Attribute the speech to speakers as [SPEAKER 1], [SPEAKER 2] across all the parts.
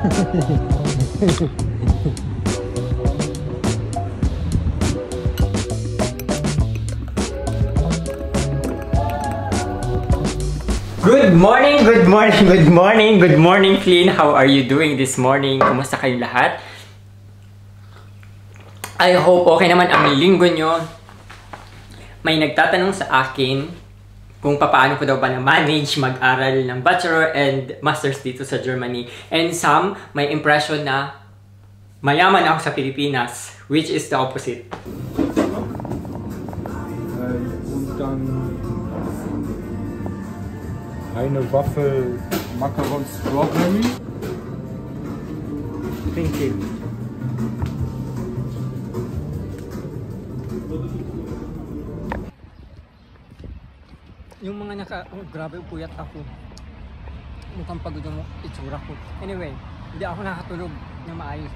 [SPEAKER 1] Good morning, good morning, good morning, good morning, Flynn. How are you doing this morning? Kumusta kayong lahat? I hope okay naman ang linggo nyo. May nagtatanong sa akin kung paano ko daw ba na-manage mag-aral ng bachelor and master's dito sa Germany. And some may impression na mayaman ako sa Pilipinas, which is the opposite.
[SPEAKER 2] Eine Waffel Macaron Strawberry.
[SPEAKER 1] Thank you. Yung mga oh, grabe, puyat ako. Mukhang pagod yung itsura ko. Anyway, hindi ako nakatulog na maayos.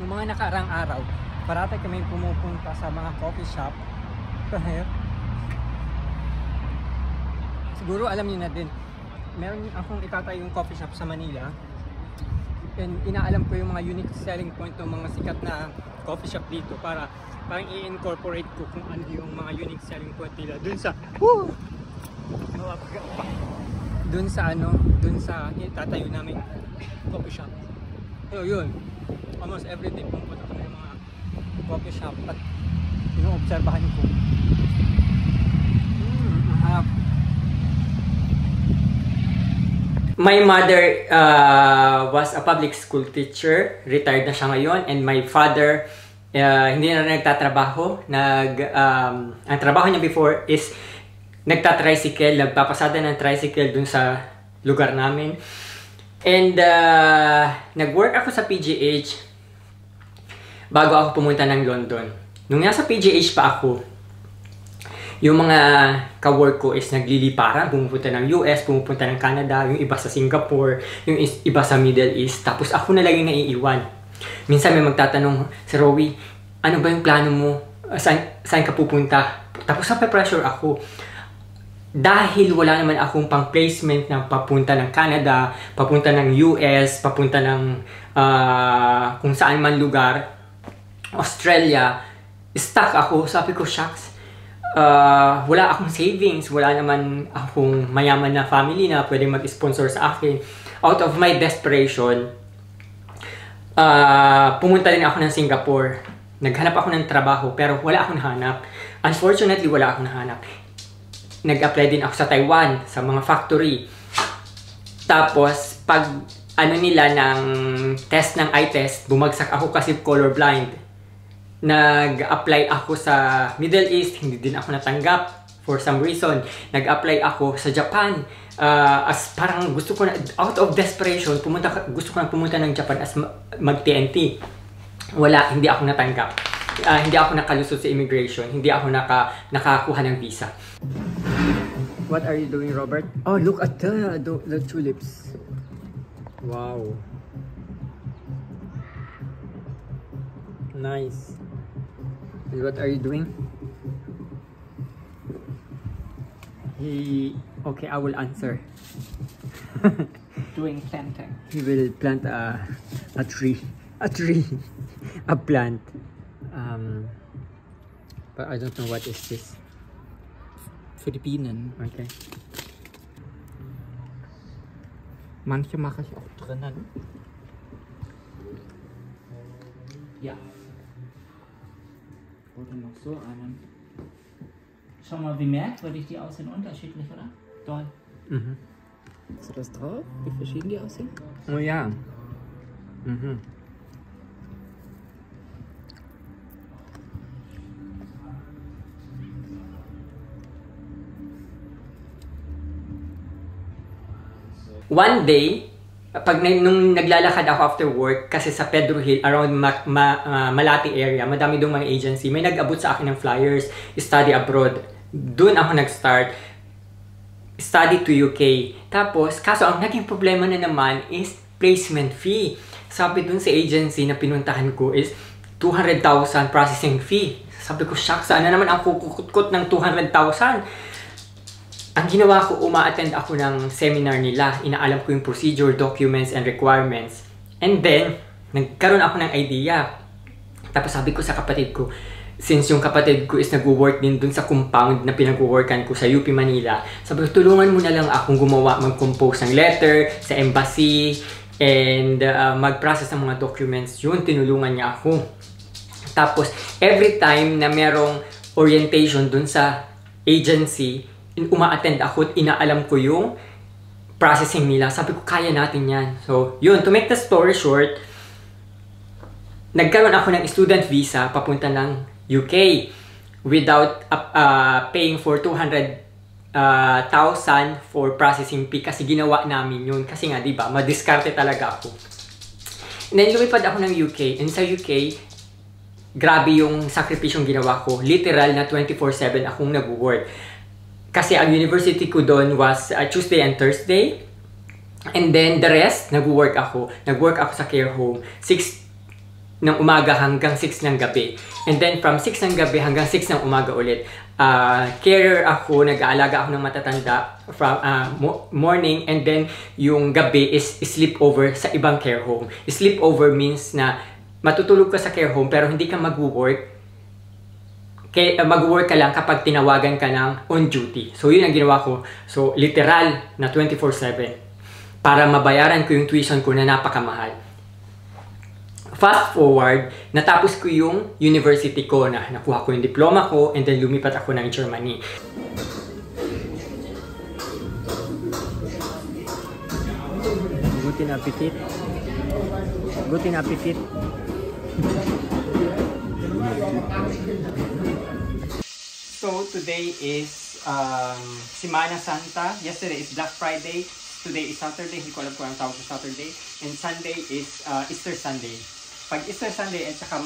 [SPEAKER 1] Yung mga nakarang araw, parati kami pumupunta sa mga coffee shop. Siguro alam niyo na din, meron akong itatayong coffee shop sa Manila. And inaalam ko yung mga unique selling point ng mga sikat na coffee shop dito para parang i-incorporate ko kung ano yung mga unique selling point nila dun sa dun sa itatayo namin coffee shop. So yun, almost everyday pumunta ko ng mga coffee shop at ino-obserbahan ko. Ang harap. My mother was a public school teacher. Retired na siya ngayon. And my father, hindi na nagtatrabaho. Ang trabaho niya before is nagtatricycle. Nagpapasada ng tricycle dun sa lugar namin. And nag-work ako sa PGH bago ako pumunta ng London. Nung nasa PGH pa ako, yung mga ka-work ko is nagliliparan, pumupunta ng US, pumupunta ng Canada, yung iba sa Singapore, yung iba sa Middle East. Tapos ako na lang yung naiiwan. Minsan may magtatanong, si Rowie, ano ba yung plano mo? Saan ka pupunta? Tapos nape-pressure ako. Dahil wala naman akong pang-placement na papunta ng Canada, papunta ng US, papunta ng kung saan man lugar, Australia, stuck ako. Sabi ko, shucks, wala akong savings, wala naman akong mayaman na family na pwedeng mag-sponsor sa akin. Out of my desperation, pumunta din ako ng Singapore. Naghanap ako ng trabaho pero wala akong nahanap. Unfortunately, wala akong nahanap. Nag-apply din ako sa Taiwan, sa mga factory. Tapos, pag nila ng test ng eye test, bumagsak ako kasi colorblind. Nag-apply ako sa Middle East, hindi din ako natanggap for some reason. Nag-apply ako sa Japan as parang gusto ko na, out of desperation, gusto ko na pumunta ng Japan as mag-TNT. Wala, hindi ako natanggap. Hindi ako nakalusot sa immigration, hindi ako nakakuha ng visa. What are you doing, Robert? Oh, look at the tulips. Wow. Nice. And what are you doing? Okay, I will answer.
[SPEAKER 3] Doing planting.
[SPEAKER 1] He will plant a tree. A plant. But I don't know what is this.
[SPEAKER 3] Philippinen.
[SPEAKER 1] Okay.
[SPEAKER 3] Manche mache ich auch drinnen. Ja. Oder noch so einen. Schau mal, wie merkwürdig die aussehen, unterschiedlich, oder? Toll.
[SPEAKER 1] Mhm.
[SPEAKER 3] Hast du das drauf? Wie verschieden die aussehen?
[SPEAKER 1] Oh ja. Mhm. One day, nung naglalakad ako after work, kasi sa Pedro Hill, around Malate area, madami doong mga agency, may nag-abot sa akin ng flyers, study abroad. Doon ako nag-start, study to UK. Tapos, kaso ang naging problema na naman is placement fee. Sabi doon sa agency na pinuntahan ko is 200,000 processing fee. Sabi ko, shucks, saan na naman ang kukukut ng 200,000? Ang ginawa ko, uma-attend ako ng seminar nila. Inaalam ko yung procedure, documents, and requirements. And then, nagkaroon ako ng idea. Tapos sabi ko sa kapatid ko, since yung kapatid ko is nag-work din dun sa compound na pinag-workan ko sa UP Manila, sabi ko, tulungan mo na lang akong gumawa, mag-compose ng letter sa embassy, and mag-process ng mga documents. Yun, tinulungan niya ako. Tapos, every time na merong orientation dun sa agency, uma-attend ako at inaalam ko yung processing nila. Sabi ko, kaya natin yan. So, yun, to make the story short, nagkaroon ako ng student visa papunta ng UK without paying for 200,000 for processing fee kasi ginawa namin yun. Kasi nga, di ba, madiskarte talaga ako. And then, lumipad ako ng UK. And sa UK, grabe yung sakripisyong ginawa ko. Literal na 24/7 akong nag-work. Kasi ang university ko doon was Tuesday and Thursday. And then, the rest, nag-work ako. Nag-work ako sa care home. 6 ng umaga hanggang 6 ng gabi. And then from 6 ng gabi hanggang 6 ng umaga ulit. Carer ako, nag-aalaga ako ng matatanda from morning, and then yung gabi is sleepover sa ibang care home. Sleepover means na matutulog ka sa care home pero hindi ka mag-work. Mag-work ka lang kapag tinawagan ka ng on duty. So yun ang ginawa ko. So literal na 24/7 para mabayaran ko yung tuition ko na napakamahal. Fast forward, natapos ko yung university ko na nakuha ko yung diploma ko, and then lumipat ako ng Germany. Guten Appetit. Guten Appetit. So today is Semana Santa. Yesterday is Black Friday. Today is Saturday. Hindi ko alam kung anong tawag sa Saturday. And Sunday is Easter Sunday. Pag Easter Sunday at saka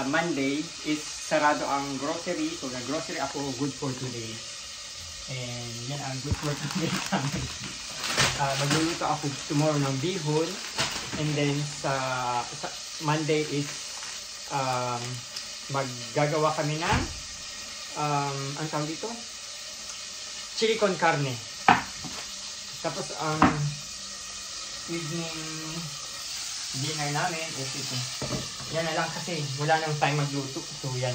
[SPEAKER 1] Monday is sarado ang grocery. So nag-grocery ako, good for today. And yan ang good for today. Magluluto ako tomorrow ng bihon. And then sa Monday is maggagawa kami ng ang tawag dito? Chili con carne. Tapos ang evening dinner namin is ito. Yan na lang kasi wala nang time magluto. So yan.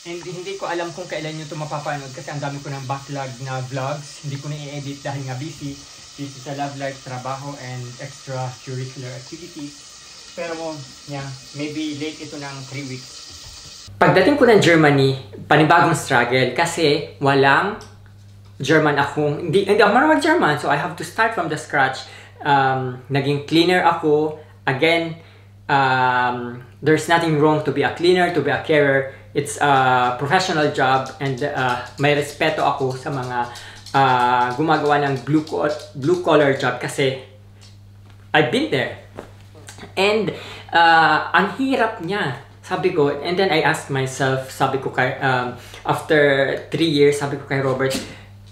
[SPEAKER 1] And hindi ko alam kung kailan nyo ito mapapanood kasi ang dami ko ng backlog na vlogs. Hindi ko na i-edit dahil nga busy. Busy sa love life, trabaho, and extracurricular activities. Pero yeah, maybe late ito ng 3 weeks. Pagdating ko ng Germany, panibagong struggle kasi walang German akong, hindi ako marunong mag-German, so I have to start from the scratch. Naging cleaner ako. Again, there's nothing wrong to be a cleaner, to be a carer. It's a professional job, and may respeto ako sa mga gumagawa ng blue collar job kasi I've been there. And ang hirap niya. Sabi ko, and then I asked myself, sabi ko kay, after 3 years, sabi ko kay Robert,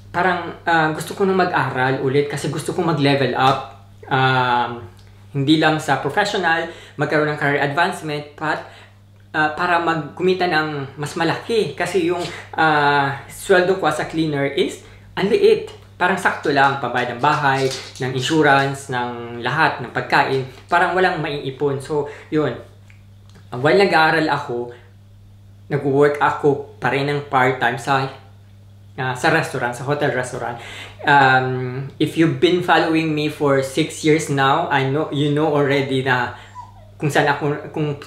[SPEAKER 1] parang gusto ko nang mag-aral ulit kasi gusto kong mag-level up. Hindi lang sa professional, magkaroon ng career advancement, but para kumita ng mas malaki. Kasi yung sweldo ko as a cleaner is ang liit. Parang sakto lang, pambayad ng bahay, ng insurance, ng lahat, ng pagkain. Parang walang maiipon. So, yun. While nag-aaral ako, nag-work ako pa rin ng part-time sa restaurant, sa hotel restaurant. If you've been following me for 6 years now, you know already na kung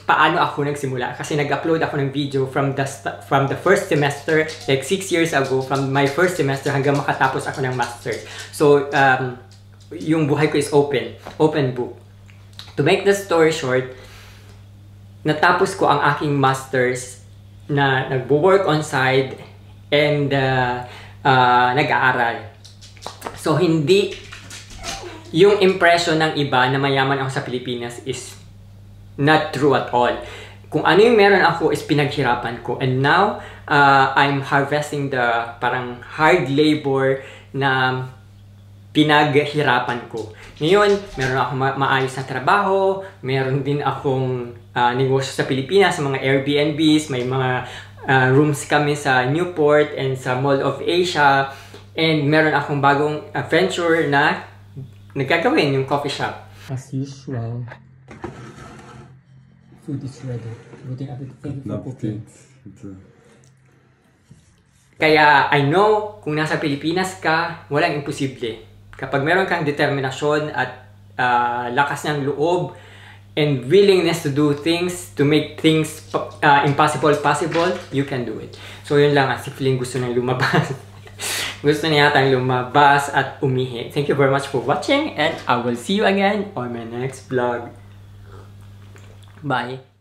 [SPEAKER 1] paano ako nagsimula. Kasi nag-upload ako ng video from the first semester, like 6 years ago, from my first semester hanggang makatapos ako ng master's. So, yung buhay ko is open book. To make the story short, natapos ko ang aking master's na nagbo-work on side and nag-aaral. So, hindi yung impression ng iba na mayaman ako sa Pilipinas is not true at all. Kung ano yung meron ako is pinaghirapan ko. And now, I'm harvesting the parang hard labor na pinaghirapan ko. Ngayon, meron akong maayos na trabaho, meron din akong negosyo sa Pilipinas, sa mga Airbnbs, may mga rooms kami sa Newport and sa Mall of Asia, and meron akong bagong venture na nagagawin, yung coffee shop.
[SPEAKER 3] As usual. Food is ready. Guten Appetit. Thank you for cooking.
[SPEAKER 1] Kaya I know kung nasa Pilipinas ka, walang imposible. Kapag meron kang determinasyon at lakas ng loob and willingness to do things, to make things impossible possible, you can do it. So yun lang, si Fling gusto nang lumabas. Gusto niya yatang lumabas at umihi. Thank you very much for watching and I will see you again on my next vlog. Bye!